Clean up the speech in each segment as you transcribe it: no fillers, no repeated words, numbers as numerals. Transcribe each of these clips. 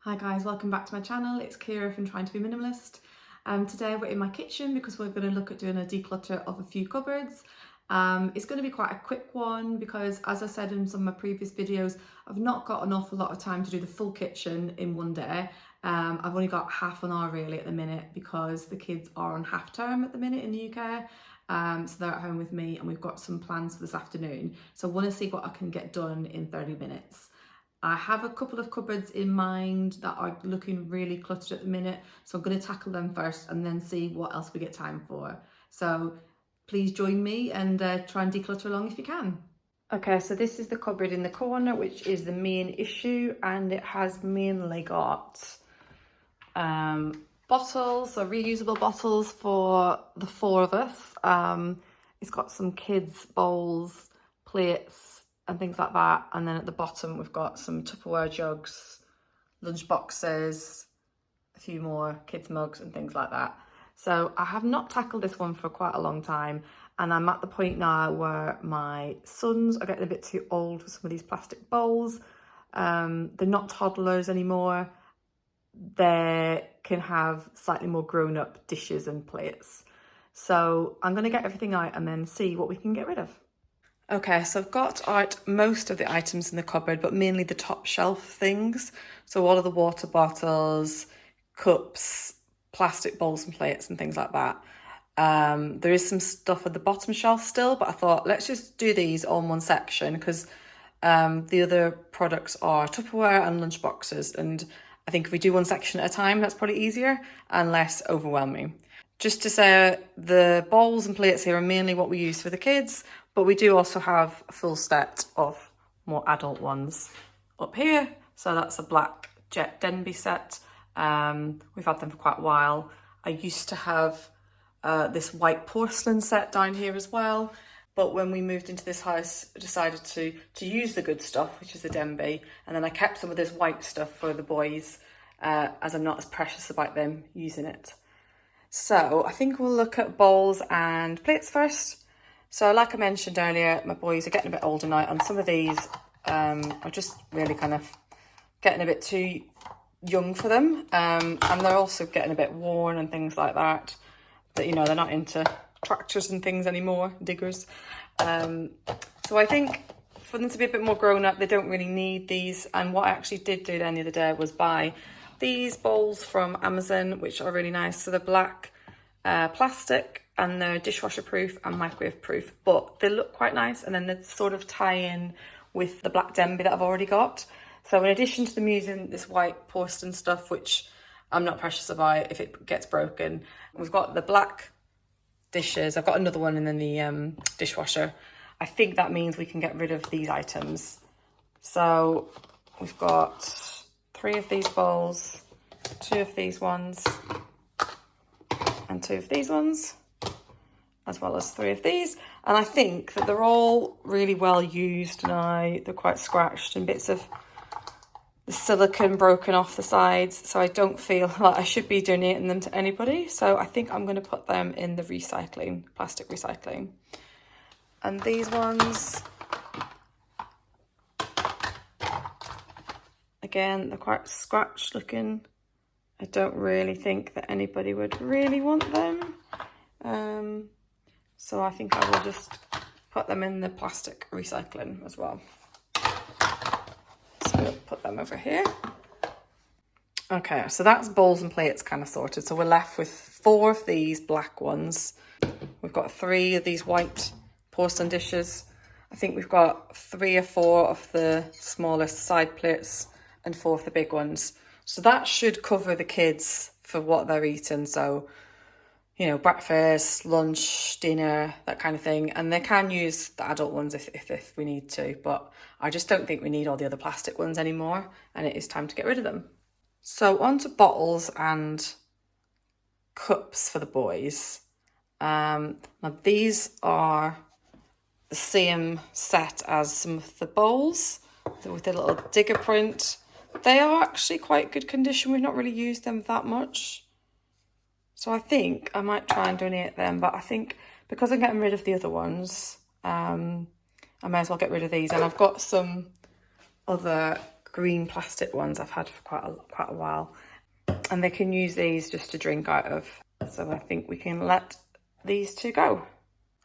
Hi guys, welcome back to my channel. It's Kira from Trying to Be Minimalist. Today we're in my kitchen because we're going to look at doing a declutter of a few cupboards. It's going to be quite a quick one because, as I said in some of my previous videos, I've not got an awful lot of time to do the full kitchen in one day. I've only got half an hour really at the minute because the kids are on half term at the minute in the UK. So they're at home with me and we've got some plans for this afternoon. So I want to see what I can get done in 30 minutes. I have a couple of cupboards in mind that are looking really cluttered at the minute, so I'm going to tackle them first and then see what else we get time for. So please join me and try and declutter along if you can. Okay, so this is the cupboard in the corner, which is the main issue, and it has mainly got bottles, so reusable bottles for the four of us. It's got some kids' bowls, plates, and things like that. And then at the bottom, we've got some Tupperware jugs, lunch boxes, a few more kids' mugs and things like that. So I have not tackled this one for quite a long time. And I'm at the point now where my sons are getting a bit too old for some of these plastic bowls. They're not toddlers anymore. They can have slightly more grown-up dishes and plates. So I'm going to get everything out and then see what we can get rid of. Okay, so I've got out most of the items in the cupboard, but mainly the top shelf things. So all of the water bottles, cups, plastic bowls and plates and things like that. There is some stuff at the bottom shelf still, but I thought let's just do these all in one section because the other products are Tupperware and lunch boxes. And I think if we do one section at a time, that's probably easier and less overwhelming. Just to say, the bowls and plates here are mainly what we use for the kids, but we do also have a full set of more adult ones up here. So that's a black jet Denby set. We've had them for quite a while. I used to have this white porcelain set down here as well. But when we moved into this house, I decided to use the good stuff, which is the Denby. And then I kept some of this white stuff for the boys, as I'm not as precious about them using it. So I think we'll look at bowls and plates first. So like I mentioned earlier, my boys are getting a bit older now, and some of these are just really kind of getting a bit too young for them. And they're also getting a bit worn and things like that. But, you know, they're not into tractors and things anymore, diggers. So I think for them to be a bit more grown up, they don't really need these. And what I actually did do then the other day was buy these bowls from Amazon, which are really nice. So they're black plastic and they're dishwasher proof and microwave proof, but they look quite nice. And then they sort of tie in with the black Denby that I've already got. So in addition to them using this white porcelain stuff, which I'm not precious about if it gets broken, we've got the black dishes. I've got another one and then the dishwasher. I think that means we can get rid of these items. So we've got 3 of these bowls, 2 of these ones, and 2 of these ones, as well as 3 of these. And I think that they're all really well used now. They're quite scratched and bits of the silicone broken off the sides. So I don't feel like I should be donating them to anybody. So I think I'm going to put them in the recycling, plastic recycling. And these ones, again, they're quite scratched looking. I don't really think that anybody would really want them. So I think I will just put them in the plastic recycling as well. So we'll put them over here. Okay, so that's bowls and plates kind of sorted. So we're left with 4 of these black ones. We've got 3 of these white porcelain dishes. I think we've got 3 or 4 of the smallest side plates and 4 of the big ones. So that should cover the kids for what they're eating. So, you know, breakfast, lunch, dinner, that kind of thing. And they can use the adult ones if we need to, but I just don't think we need all the other plastic ones anymore. And it is time to get rid of them. So on to bottles and cups for the boys. Now these are the same set as some of the bowls with a little digger print. They are actually quite good condition. We've not really used them that much. So I think I might try and donate them, but I think because I'm getting rid of the other ones, I may as well get rid of these. And I've got some other green plastic ones I've had for quite a while. And they can use these just to drink out of. So I think we can let these two go.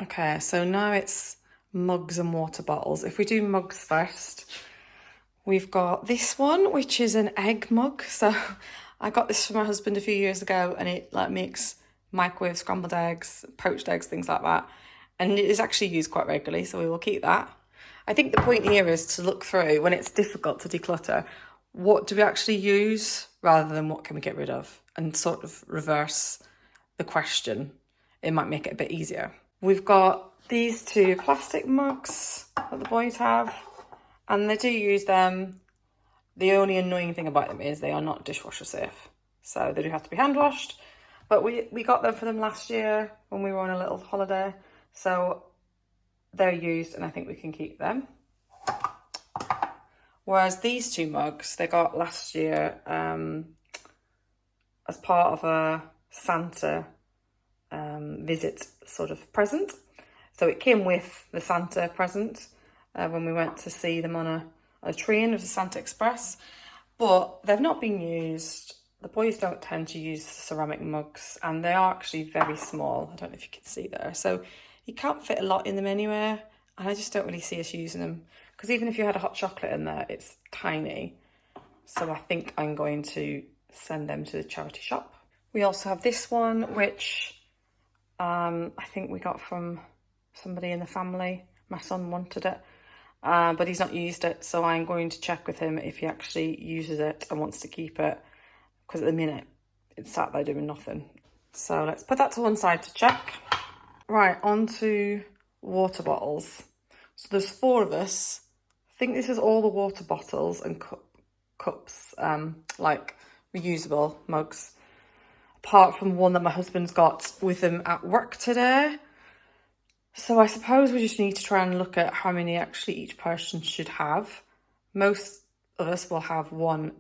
Okay, so now it's mugs and water bottles. If we do mugs first, we've got this one, which is an egg mug. So I got this from my husband a few years ago, and it like makes microwave scrambled eggs, poached eggs, things like that. And it is actually used quite regularly, so we will keep that. I think the point here is to look through, when it's difficult to declutter, what do we actually use rather than what can we get rid of, and sort of reverse the question. It might make it a bit easier. We've got these two plastic mugs that the boys have, and they do use them. The only annoying thing about them is they are not dishwasher safe, so they do have to be hand washed. But we got them for them last year when we were on a little holiday, so they're used and I think we can keep them. Whereas these two mugs, they got last year as part of a Santa visit sort of present. So it came with the Santa present when we went to see them on a train of the Santa Express, but they've not been used. The boys don't tend to use ceramic mugs, and they are actually very small. I don't know if you can see there. So you can't fit a lot in them anywhere, and I just don't really see us using them, because even if you had a hot chocolate in there, it's tiny. So I think I'm going to send them to the charity shop. We also have this one, which I think we got from somebody in the family. My son wanted it, but he's not used it, so I'm going to check with him if he actually uses it and wants to keep it, because at the minute it's sat there doing nothing. So let's put that to one side to check. Right, on to water bottles. So there's 4 of us. I think this is all the water bottles and cups, like reusable mugs, apart from one that my husband's got with him at work today. So I suppose we just need to try and look at how many actually each person should have. Most of us will have one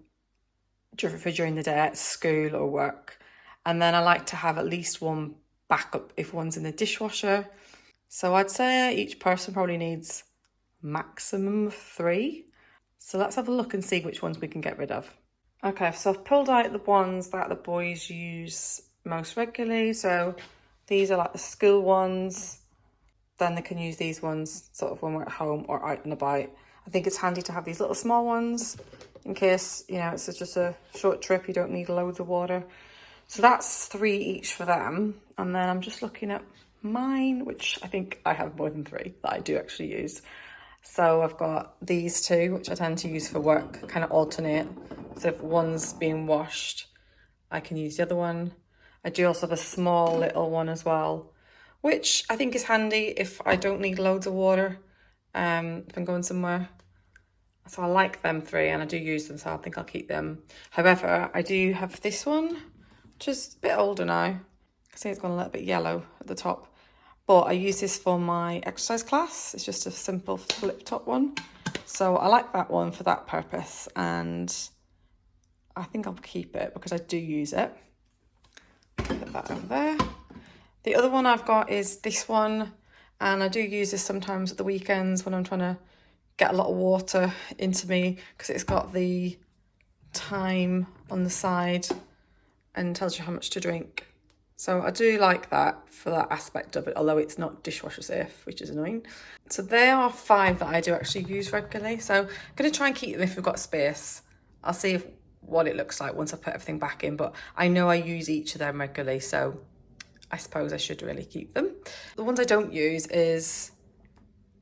for during the day at school or work. And then I like to have at least one backup if one's in the dishwasher. So I'd say each person probably needs maximum 3. So let's have a look and see which ones we can get rid of. Okay, so I've pulled out the ones that the boys use most regularly. So these are like the school ones. Then they can use these ones sort of when we're at home or out and about. I think it's handy to have these little small ones in case, you know, it's just a short trip, you don't need loads of water. So that's 3 each for them. And then I'm just looking at mine, which I think I have more than 3 that I do actually use. So I've got these 2, which I tend to use for work, kind of alternate. So if one's being washed, I can use the other one. I do also have a small little one as well, which I think is handy if I don't need loads of water, if I'm going somewhere. So I like them 3 and I do use them, so I think I'll keep them. However, I do have this one, which is a bit older now. I can see it's gone a little bit yellow at the top. But I use this for my exercise class. It's just a simple flip top one. So I like that one for that purpose, and I think I'll keep it because I do use it. Put that over there. The other one I've got is this one, and I do use this sometimes at the weekends when I'm trying to get a lot of water into me, because it's got the time on the side and tells you how much to drink. So I do like that for that aspect of it, although it's not dishwasher safe, which is annoying. So there are 5 that I do actually use regularly. So I'm going to try and keep them if we've got space. I'll see what it looks like once I put everything back in, but I know I use each of them regularly, so I suppose I should really keep them. The ones I don't use is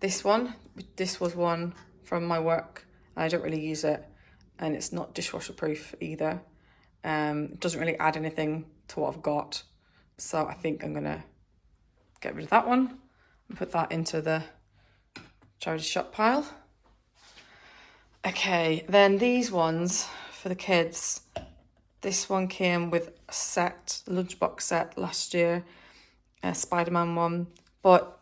this one. This was one from my work. I don't really use it, and it's not dishwasher proof either. It doesn't really add anything to what I've got. So I think I'm gonna get rid of that one and put that into the charity shop pile. Okay, then these ones for the kids. This one came with a set, lunchbox set last year, a Spider-Man one, but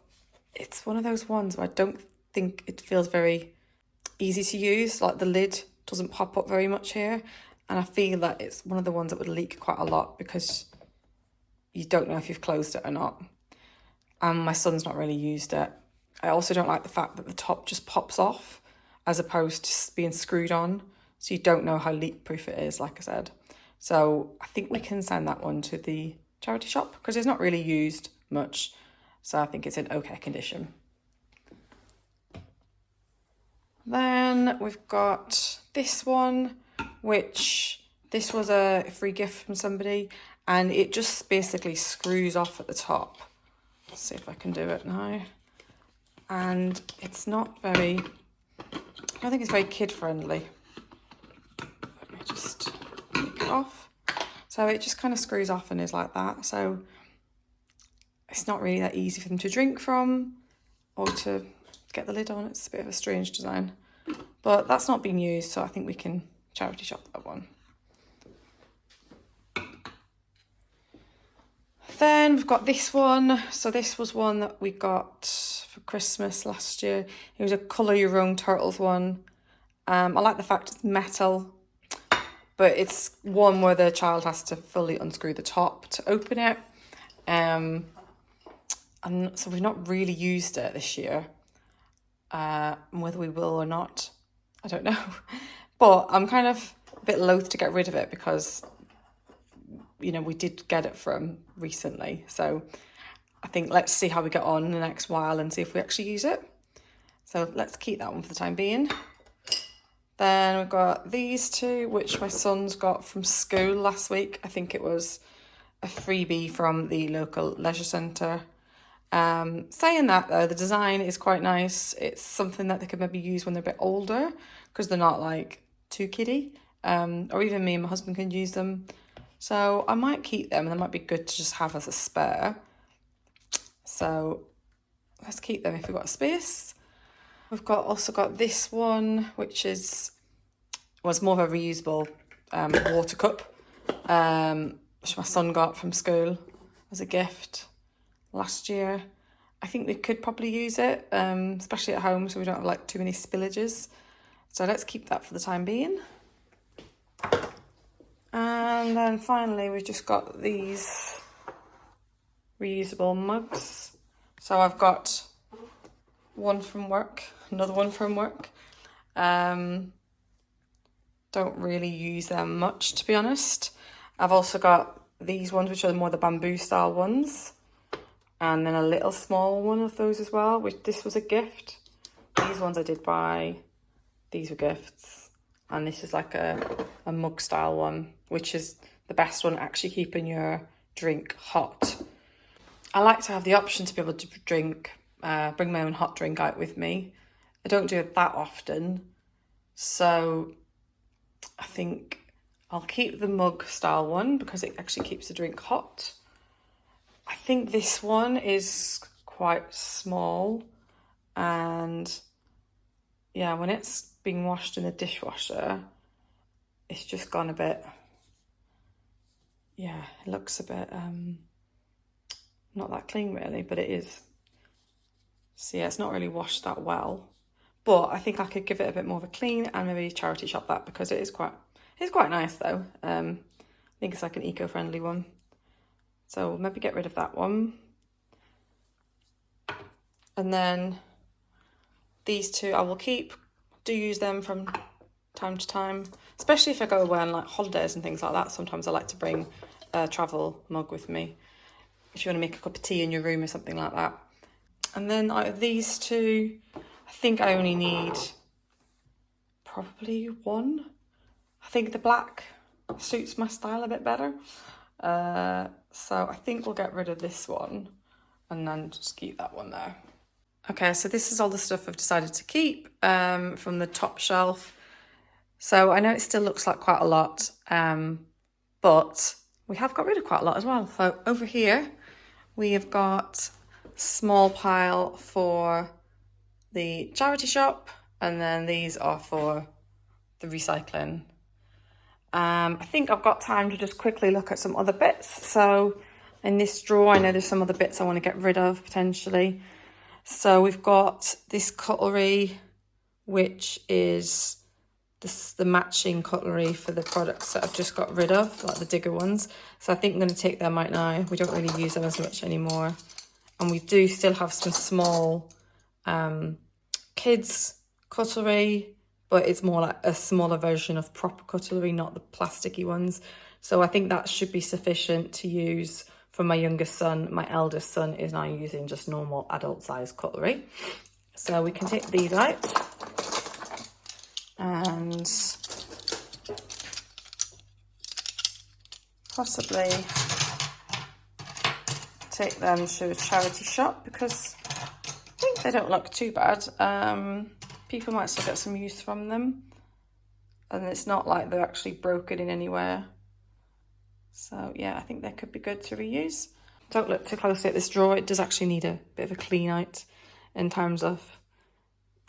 it's one of those ones where I don't think it feels very easy to use. Like the lid doesn't pop up very much here, and I feel that it's one of the ones that would leak quite a lot because you don't know if you've closed it or not. And my son's not really used it. I also don't like the fact that the top just pops off as opposed to being screwed on. so you don't know how leak proof it is, like I said. So I think we can send that one to the charity shop because it's not really used much. So I think it's in okay condition. Then we've got this one, which this was a free gift from somebody, and it just basically screws off at the top. Let's see if I can do it now. And it's not very, I don't think it's very kid friendly. Let me just take it off. So it just kind of screws off and is like that. So it's not really that easy for them to drink from or to get the lid on. It's a bit of a strange design, but that's not being used, so I think we can charity shop that one. Then we've got this one. So this was one that we got for Christmas last year. It was a colour your own turtles one. I like the fact it's metal, but it's one where the child has to fully unscrew the top to open it. And so we've not really used it this year. Whether we will or not, I don't know. But I'm kind of a bit loath to get rid of it because, you know, we did get it from recently. So I think let's see how we get on in the next while and see if we actually use it. So let's keep that one for the time being. Then we've got these two, which my son's got from school last week. I think it was a freebie from the local leisure centre. Saying that though, the design is quite nice. It's something that they could maybe use when they're a bit older because they're not like too kiddie. Or even me and my husband can use them. So I might keep them, and they might be good to just have as a spare. So let's keep them if we've got space. We've also got this one, which was more of a reusable water cup, which my son got from school as a gift last year. I think we could probably use it, especially at home, so we don't have like too many spillages. So let's keep that for the time being. And then finally, we've just got these reusable mugs. So I've got one from work, another one from work. Don't really use them much, to be honest. I've also got these ones, which are more the bamboo style ones. And then a little small one of those as well, which this was a gift. These ones I did buy, these were gifts. And this is like a mug style one, which is the best one, actually keeping your drink hot. I like to have the option to be able to drink, bring my own hot drink out with me. I don't do it that often. So I think I'll keep the mug style one because it actually keeps the drink hot. I think this one is quite small, and yeah, when it's being washed in the dishwasher, it's just gone a bit, yeah, it looks a bit, not that clean really, but it is. So yeah, it's not really washed that well, but I think I could give it a bit more of a clean and maybe charity shop that because it's quite nice though. I think it's like an eco-friendly one. So maybe get rid of that one. And then these two I will keep. Do use them from time to time, especially if I go away on like holidays and things like that. Sometimes I like to bring a travel mug with me if you want to make a cup of tea in your room or something like that. And then out of these two, I think I only need probably one. I think the black suits my style a bit better. So I think we'll get rid of this one and then just keep that one there. Okay, so this is all the stuff I've decided to keep from the top shelf. So I know it still looks like quite a lot, but we have got rid of quite a lot as well. So over here, we have got a small pile for the charity shop, and then these are for the recycling. I think I've got time to just quickly look at some other bits. So in this drawer, I know there's some other bits I want to get rid of potentially. So we've got this cutlery, which is the matching cutlery for the products that I've just got rid of, like the digger ones. So I think I'm going to take them out now. We don't really use them as much anymore. And we do still have some small kids cutlery, but it's more like a smaller version of proper cutlery, not the plasticky ones. So I think that should be sufficient to use for my youngest son. My eldest son is now using just normal adult size cutlery. So we can take these out and possibly take them to a charity shop, because I think they don't look too bad. People might still get some use from them, and it's not like they're actually broken in anywhere. So yeah, I think they could be good to reuse. Don't look too closely at this drawer. It does actually need a bit of a clean out in terms of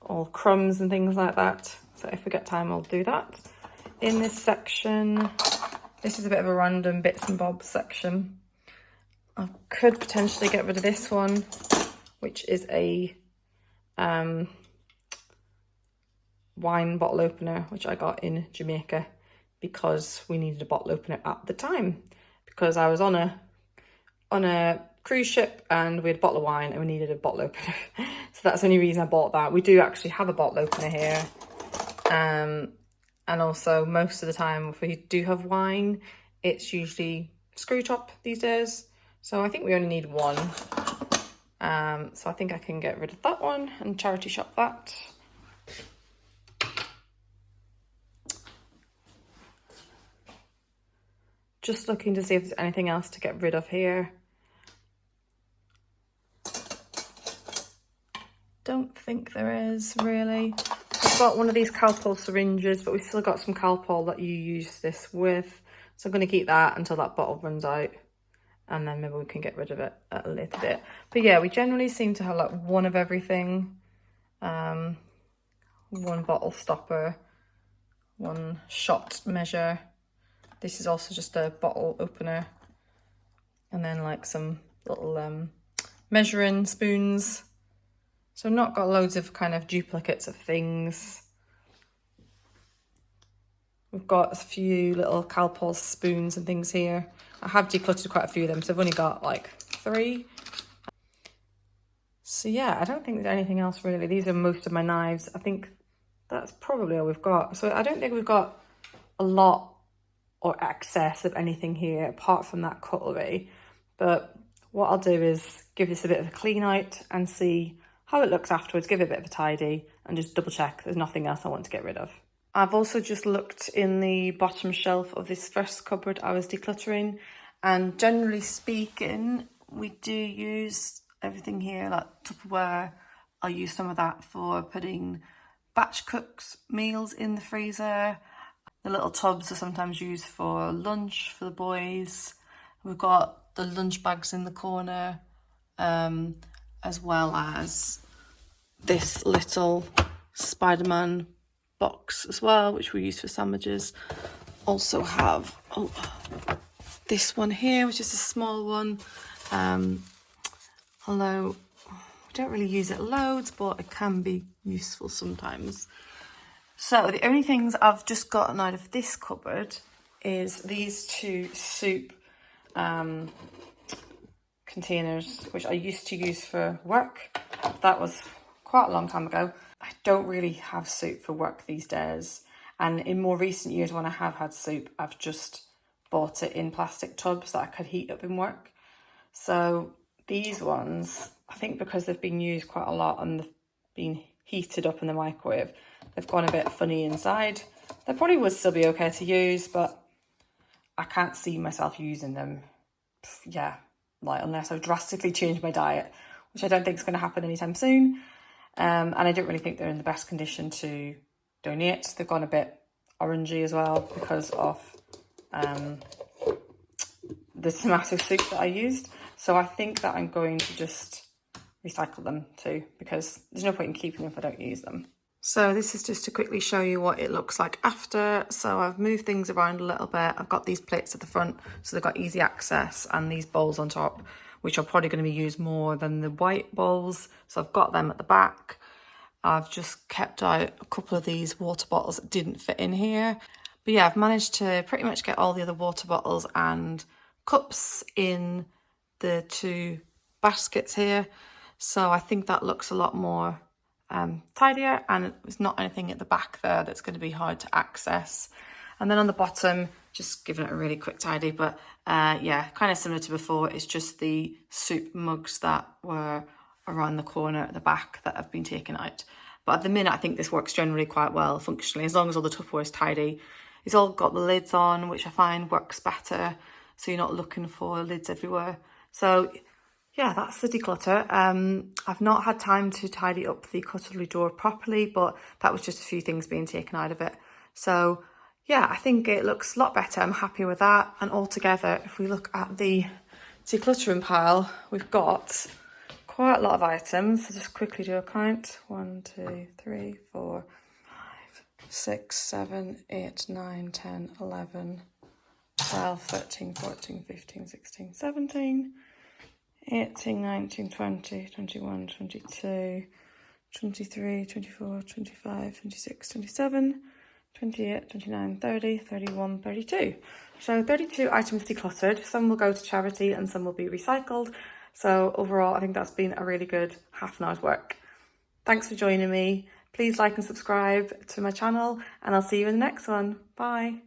all crumbs and things like that. So if we get time, I'll do that. In this section, this is a bit of a random bits and bobs section. I could potentially get rid of this one, which is a wine bottle opener, which I got in Jamaica because we needed a bottle opener at the time, because I was on a cruise ship and we had a bottle of wine and we needed a bottle opener. So that's the only reason I bought that. We do actually have a bottle opener here. And also most of the time if we do have wine, it's usually screw top these days. So I think we only need one. So I think I can get rid of that one and charity shop that. Just looking to see if there's anything else to get rid of here. Don't think there is really. I've got one of these Calpol syringes, but we've still got some Calpol that you use this with. So I'm going to keep that until that bottle runs out, and then maybe we can get rid of it at a later date. But yeah, we generally seem to have like one of everything. One bottle stopper, one shot measure. This is also just a bottle opener. And then like some little measuring spoons. So I've not got loads of kind of duplicates of things. We've got a few little Calpol spoons and things here. I have decluttered quite a few of them, so I've only got like 3. So yeah, I don't think there's anything else really. These are most of my knives. I think that's probably all we've got. So I don't think we've got a lot or excess of anything here apart from that cutlery. But what I'll do is give this a bit of a clean out and see how it looks afterwards, give it a bit of a tidy and just double check there's nothing else I want to get rid of. I've also just looked in the bottom shelf of this first cupboard I was decluttering, and generally speaking, we do use everything here, like Tupperware. I'll use some of that for putting batch cooked meals in the freezer. The little tubs are sometimes used for lunch for the boys. We've got the lunch bags in the corner, as well as this little Spider-Man box as well, which we use for sandwiches. Also have this one here, which is a small one. Although we don't really use it loads, but it can be useful sometimes. So the only things I've just gotten out of this cupboard is these 2 soup containers, which I used to use for work. That was quite a long time ago. I don't really have soup for work these days. And in more recent years, when I have had soup, I've just bought it in plastic tubs that I could heat up in work. So these ones, I think because they've been used quite a lot and they've been heated up in the microwave, they've gone a bit funny inside. They probably would still be okay to use, but I can't see myself using them. Yeah, like unless I drastically change my diet, which I don't think is going to happen anytime soon. And I don't really think they're in the best condition to donate. They've gone a bit orangey as well because of the tomato soup that I used. So I think that I'm going to just recycle them too, because there's no point in keeping them if I don't use them. So this is just to quickly show you what it looks like after. So I've moved things around a little bit. I've got these plates at the front, so they've got easy access, and these bowls on top, which are probably going to be used more than the white bowls. So I've got them at the back. I've just kept out a couple of these water bottles that didn't fit in here. But yeah, I've managed to pretty much get all the other water bottles and cups in the 2 baskets here. So I think that looks a lot more tidier, and there's not anything at the back there that's going to be hard to access. And then on the bottom, just giving it a really quick tidy, but yeah, kind of similar to before. It's just the soup mugs that were around the corner at the back that have been taken out. But at the minute, I think this works generally quite well functionally, as long as all the Tupperware is tidy. It's all got the lids on, which I find works better, so you're not looking for lids everywhere. So yeah, that's the declutter. I've not had time to tidy up the cutlery drawer properly, but that was just a few things being taken out of it. So yeah, I think it looks a lot better. I'm happy with that. And altogether, if we look at the decluttering pile, we've got quite a lot of items. So just quickly do a count. 1, 2, 3, 4, 5, 6, 7, 8, 9, 10, 11, 12, 13, 14, 15, 16, 17, 18, 19, 20, 21, 22, 23, 24, 25, 26, 27, 28, 29, 30, 31, 32. So 32 items decluttered. Some will go to charity and some will be recycled. So overall, I think that's been a really good half an hour's work. Thanks for joining me. Please like and subscribe to my channel, and I'll see you in the next one. Bye.